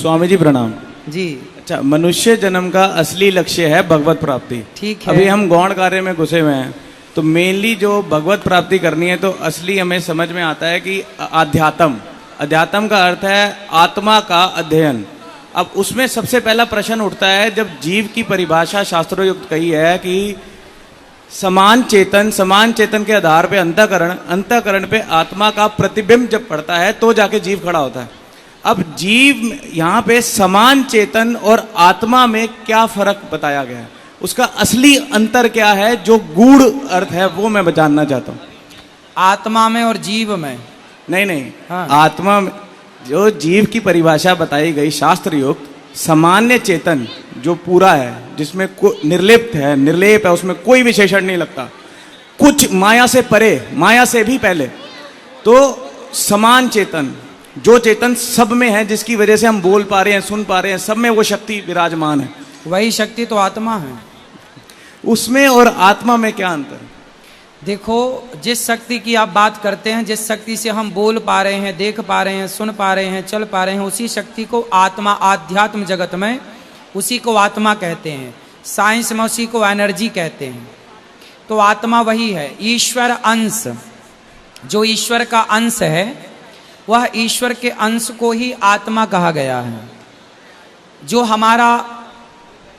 स्वामी जी प्रणाम जी। अच्छा, मनुष्य जन्म का असली लक्ष्य है भगवत प्राप्ति। ठीक है। अभी हम गौण कार्य में घुसे हुए हैं, तो मेनली जो भगवत प्राप्ति करनी है, तो असली हमें समझ में आता है कि अध्यात्म का अर्थ है आत्मा का अध्ययन। अब उसमें सबसे पहला प्रश्न उठता है, जब जीव की परिभाषा शास्त्रोयुक्त कही है कि समान चेतन के आधार पे अंतःकरण पे आत्मा का प्रतिबिंब जब पड़ता है तो जाके जीव खड़ा होता है। अब जीव यहाँ पे समान चेतन और आत्मा में क्या फर्क बताया गया है, उसका असली अंतर क्या है, जो गूढ़ अर्थ है वो मैं जानना चाहता हूँ। आत्मा में और जीव में? नहीं हाँ। आत्मा में जो जीव की परिभाषा बताई गई शास्त्र युक्त, सामान्य चेतन जो पूरा है, जिसमें निर्लेप है, उसमें कोई विशेषण नहीं लगता, कुछ माया से परे, माया से भी पहले, तो समान चेतन, जो चेतन सब में है, जिसकी वजह से हम बोल पा रहे हैं, सुन पा रहे हैं, सब में वो शक्ति विराजमान है। वही शक्ति तो आत्मा है। उसमें और आत्मा में क्या अंतर है? देखो, जिस शक्ति की आप बात करते हैं, जिस शक्ति से हम बोल पा रहे हैं, देख पा रहे हैं, सुन पा रहे हैं, चल पा रहे हैं, उसी शक्ति को आत्मा, आध्यात्म जगत में उसी को आत्मा कहते हैं। साइंस में उसी को एनर्जी कहते हैं। तो आत्मा वही है, ईश्वर अंश। जो ईश्वर का अंश है, वह ईश्वर के अंश को ही आत्मा कहा गया है। जो हमारा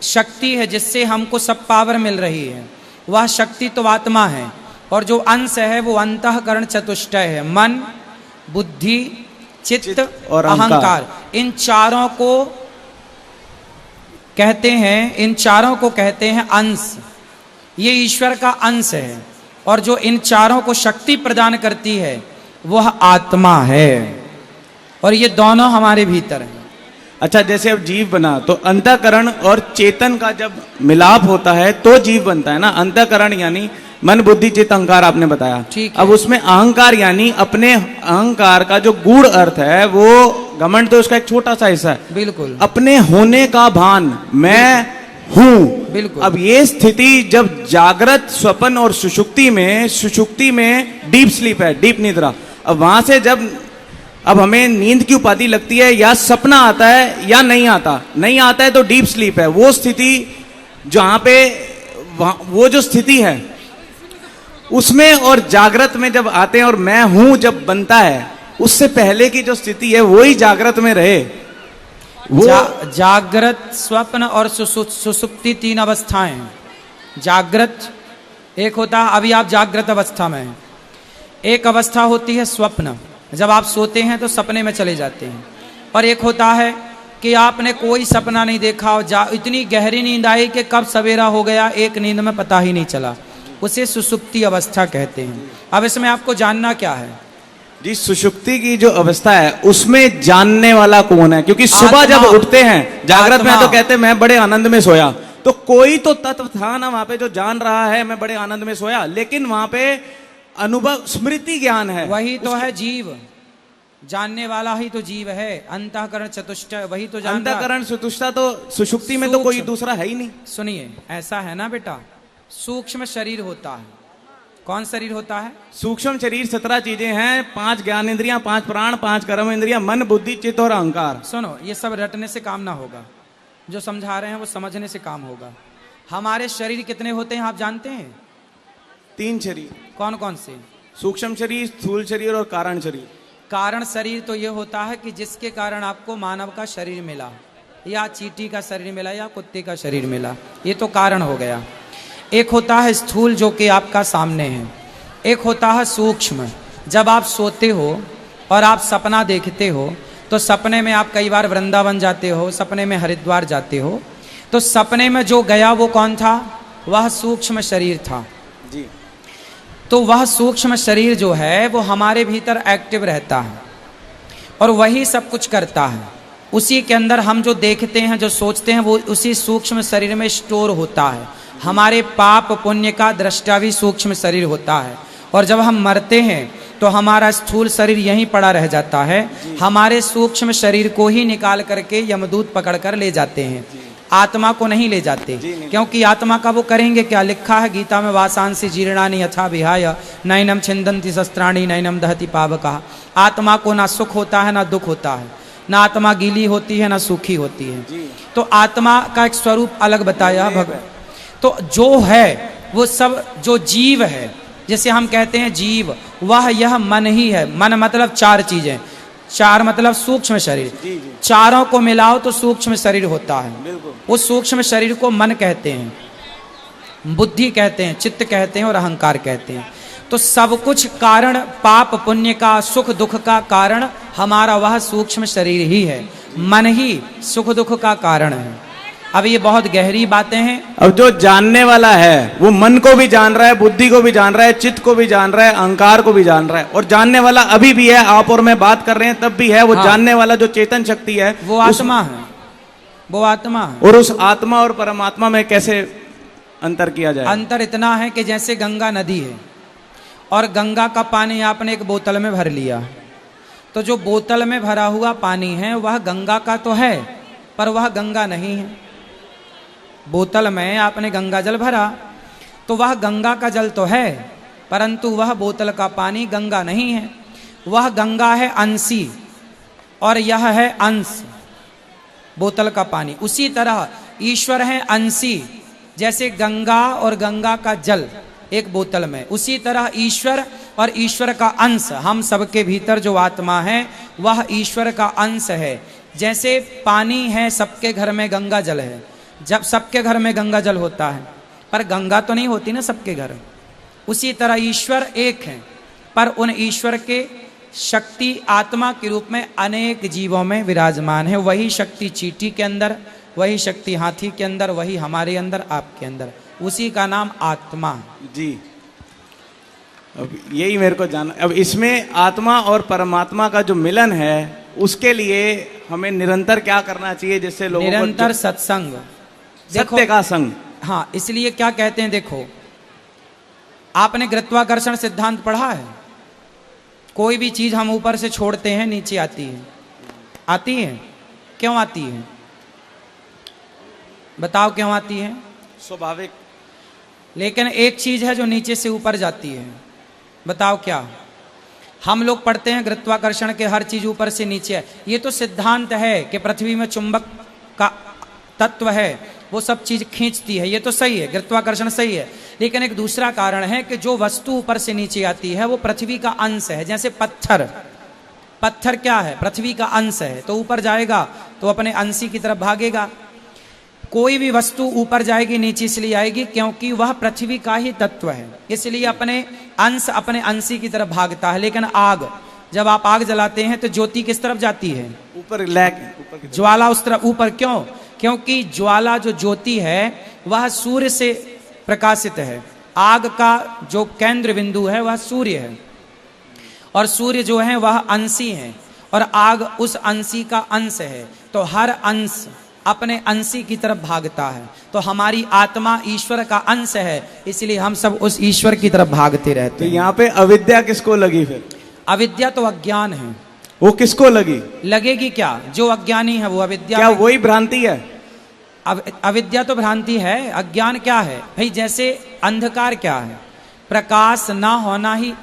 शक्ति है, जिससे हमको सब पावर मिल रही है, वह शक्ति तो आत्मा है। और जो अंश है वो अंतःकरण चतुष्टय है, मन, बुद्धि, चित्त और अहंकार। इन चारों को कहते हैं अंश। ये ईश्वर का अंश है, और जो इन चारों को शक्ति प्रदान करती है वह आत्मा है, और ये दोनों हमारे भीतर हैं। अच्छा, जैसे अब जीव बना तो अंतःकरण और चेतन का जब मिलाप होता है तो जीव बनता है ना। अंतःकरण यानी मन, बुद्धि, चित्त, अहंकार आपने बताया। ठीक है। अब उसमें अहंकार यानी अपने अहंकार का जो गूढ़ अर्थ है, वो घमंड तो उसका एक छोटा सा हिस्सा है। बिल्कुल। अपने होने का भान, मैं हूं। बिल्कुल। अब ये स्थिति जब जागृत, स्वप्न और सुषुप्ति में डीप स्लीप है, डीप निद्रा। अब वहां से जब अब हमें नींद की उपाधि लगती है, या सपना आता है या नहीं आता है तो डीप स्लीप है। वो स्थिति जहां पे वो जो स्थिति है उसमें और जागृत में जब आते हैं, और मैं हूं जब बनता है, उससे पहले की जो स्थिति है वही जागृत में रहे। वो जागृत, स्वप्न और सुसुप्ति तीन अवस्थाएं हैं। जागृत एक होता है, अभी आप जागृत अवस्था में हैं। एक अवस्था होती है स्वप्न, जब आप सोते हैं तो सपने में चले जाते हैं। और एक होता है कि आपने कोई सपना नहीं देखा और इतनी गहरी नींद आई कि कब सवेरा हो गया, एक नींद में पता ही नहीं चला। उसे सुसुप्ति अवस्था कहते हैं। अब इसमें आपको जानना क्या है जी? सुषुप्ति की जो अवस्था है उसमें जानने वाला कौन है? क्योंकि सुबह जब उठते हैं जागृत में तो कहते हैं मैं बड़े आनंद में सोया, तो कोई तो तत्व था ना वहां पे जो जान रहा है मैं बड़े आनंद में सोया, लेकिन वहां पे अनुभव, स्मृति ज्ञान है। वही तो है जीव, जानने वाला ही तो जीव है। अंतःकरण चतुष्टय वही तो जानता। अंतःकरण चतुष्टय तो सुषुप्ति में तो कोई दूसरा है ही नहीं। सुनिए, ऐसा है ना बेटा, सूक्ष्म शरीर होता है। कौन शरीर होता है? सूक्ष्म शरीर 17 चीजें हैं, 5 ज्ञान इंद्रियां, 5 प्राण, 5 कर्म इंद्रियां, मन, बुद्धि, चित्त और अहंकार। सुनो, ये सब रटने से काम ना होगा, जो समझा रहे हैं वो समझने से काम होगा। हमारे शरीर कितने होते हैं आप जानते हैं? 3 शरीर। कौन कौन से? सूक्ष्म शरीर, स्थूल शरीर और कारण शरीर। कारण शरीर तो ये होता है कि जिसके कारण आपको मानव का शरीर मिला, या चींटी का शरीर मिला, या कुत्ते का शरीर मिला, ये तो कारण हो गया। एक होता है स्थूल, जो कि आपका सामने है। एक होता है सूक्ष्म। जब आप सोते हो और आप सपना देखते हो, तो सपने में आप कई बार वृंदावन जाते हो, सपने में हरिद्वार जाते हो, तो सपने में जो गया वो कौन था? वह सूक्ष्म शरीर था जी। तो वह सूक्ष्म शरीर जो है वो हमारे भीतर एक्टिव रहता है, और वही सब कुछ करता है। उसी के अंदर हम जो देखते हैं, जो सोचते हैं, वो उसी सूक्ष्म शरीर में स्टोर होता है। हमारे पाप पुण्य का दृष्टा भी सूक्ष्म शरीर होता है। और जब हम मरते हैं तो हमारा स्थूल शरीर यहीं पड़ा रह जाता है। हमारे सूक्ष्म शरीर को ही निकाल करके यमदूत पकड़ कर ले जाते हैं, आत्मा को नहीं ले जाते। क्योंकि आत्मा का वो करेंगे क्या? लिखा है गीता में, वासांसी जीर्णानि यथा विहाय नैनम छिन्दन्ति शस्त्राणि नैनम दहति पावकः। आत्मा को ना सुख होता है ना दुख होता है। ना आत्मा गीली होती है ना सूखी होती है। जी। तो आत्मा का एक स्वरूप अलग बताया भगवान। तो जो है वो सब जो जीव है, जैसे हम कहते हैं जीव, वह यह मन ही है। मन मतलब चार चीजें, चार मतलब सूक्ष्म शरीर। जी जी चारों को मिलाओ तो सूक्ष्म शरीर होता है। बिल्कुल। उस सूक्ष्म शरीर को मन कहते हैं, बुद्धि कहते हैं, चित्त कहते हैं और अहंकार कहते हैं। तो सब कुछ कारण, पाप पुण्य का, सुख दुख का कारण हमारा वह सूक्ष्म शरीर ही है। मन ही सुख दुख का कारण है। अब ये बहुत गहरी बातें हैं। अब जो जानने वाला है वो मन को भी जान रहा है, बुद्धि को भी जान रहा है, चित्त को भी जान रहा है, अहंकार को भी जान रहा है, और जानने वाला अभी भी है। आप और मैं बात कर रहे हैं तब भी है वो। हाँ। जानने वाला जो चेतन शक्ति है वो आत्मा है, वो आत्मा है। और उस आत्मा और परमात्मा में कैसे अंतर किया जाए? अंतर इतना है कि जैसे गंगा नदी है और गंगा का पानी आपने एक बोतल में भर लिया, तो जो बोतल में भरा हुआ पानी है वह गंगा का तो है, पर वह गंगा नहीं है। बोतल में आपने गंगा जल भरा तो वह गंगा का जल तो है, परंतु वह बोतल का पानी गंगा नहीं है। वह गंगा है अंशी और यह है अंश, बोतल का पानी। उसी तरह ईश्वर है अंशी, जैसे गंगा और गंगा का जल एक बोतल में, उसी तरह ईश्वर और ईश्वर का अंश, हम सबके भीतर जो आत्मा है वह ईश्वर का अंश है। जैसे पानी है, सबके घर में गंगा जल है, जब सबके घर में गंगा जल होता है, पर गंगा तो नहीं होती ना सबके घर। उसी तरह ईश्वर एक है, पर उन ईश्वर के शक्ति आत्मा के रूप में अनेक जीवों में विराजमान है। वही शक्ति चींटी के अंदर, वही शक्ति हाथी के अंदर, वही हमारे अंदर, आपके अंदर, उसी का नाम आत्मा है। जी। अब यही मेरे को जानना। अब इसमें आत्मा और परमात्मा का जो मिलन है उसके लिए हमें निरंतर क्या करना चाहिए, जिससे लोगों को निरंतर सत्संग, सत्य का संग। हाँ, इसलिए क्या कहते हैं, देखो आपने गुरुत्वाकर्षण सिद्धांत पढ़ा है। कोई भी चीज हम ऊपर से छोड़ते हैं नीचे आती है, आती है? क्यों आती है बताओ, क्यों आती है? स्वाभाविक। लेकिन एक चीज है जो नीचे से ऊपर जाती है, बताओ क्या? हम लोग पढ़ते हैं गुरुत्वाकर्षण के हर चीज ऊपर से नीचे है। ये तो सिद्धांत है कि पृथ्वी में चुंबक का तत्व है, वो सब चीज खींचती है, ये तो सही है, गुरुत्वाकर्षण सही है। लेकिन एक दूसरा कारण है कि जो वस्तु ऊपर से नीचे आती है वो पृथ्वी का अंश है। जैसे पत्थर, पत्थर क्या है? पृथ्वी का अंश है, तो ऊपर जाएगा तो अपने अंशी की तरफ भागेगा। कोई भी वस्तु ऊपर जाएगी नीचे इसलिए आएगी क्योंकि वह पृथ्वी का ही तत्व है, इसलिए अपने अंश अपने अंशी की तरफ भागता है। लेकिन आग, जब आप आग जलाते हैं तो ज्योति किस तरफ जाती है? ऊपर, ज्वाला उस तरफ ऊपर। क्यों? क्योंकि ज्वाला जो ज्योति है वह सूर्य से प्रकाशित है। आग का जो केंद्र बिंदु है वह सूर्य है, और सूर्य जो है वह अंशी है, और आग उस अंशी का अंश है। तो हर अंश अपने अंशी की तरफ भागता है। तो हमारी आत्मा ईश्वर का अंश है, इसलिए हम सब उस ईश्वर की तरफ भागते रहते तो हैं। यहाँ पे अविद्या किसको लगी फिर? अविद्या तो अज्ञान है। वो किसको लगी? लगेगी क्या? जो अज्ञानी है वो अविद्या। क्या वही भ्रांति है? अविद्या तो भ्रांति है। अज्ञान क्या है भाई? जैसे अंधकार क्या है? प्रकाश ना होना ही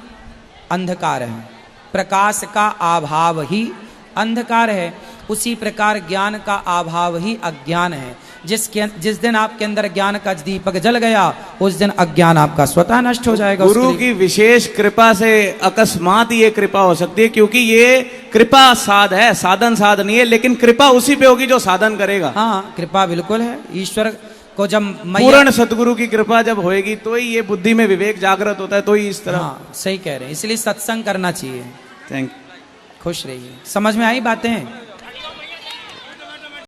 अंधकार है, प्रकाश का अभाव ही अंधकार है। उसी प्रकार ज्ञान का अभाव ही अज्ञान है। जिस दिन आपके अंदर ज्ञान का दीपक जल गया उस दिन अज्ञान आपका स्वतः नष्ट हो जाएगा। गुरु की विशेष कृपा से अकस्मात ये कृपा हो सकती है, क्योंकि ये कृपा साध है, साधन साध नहीं है। लेकिन कृपा उसी पे होगी जो साधन करेगा। हाँ, कृपा बिल्कुल है। ईश्वर को जब पूर्ण सतगुरु की कृपा जब होएगी तो ही ये बुद्धि में विवेक जागृत होता है, तो ही इस तरह। हाँ, सही कह रहे हैं। इसलिए सत्संग करना चाहिए। Thank you. खुश रहिए। समझ में आई बातें?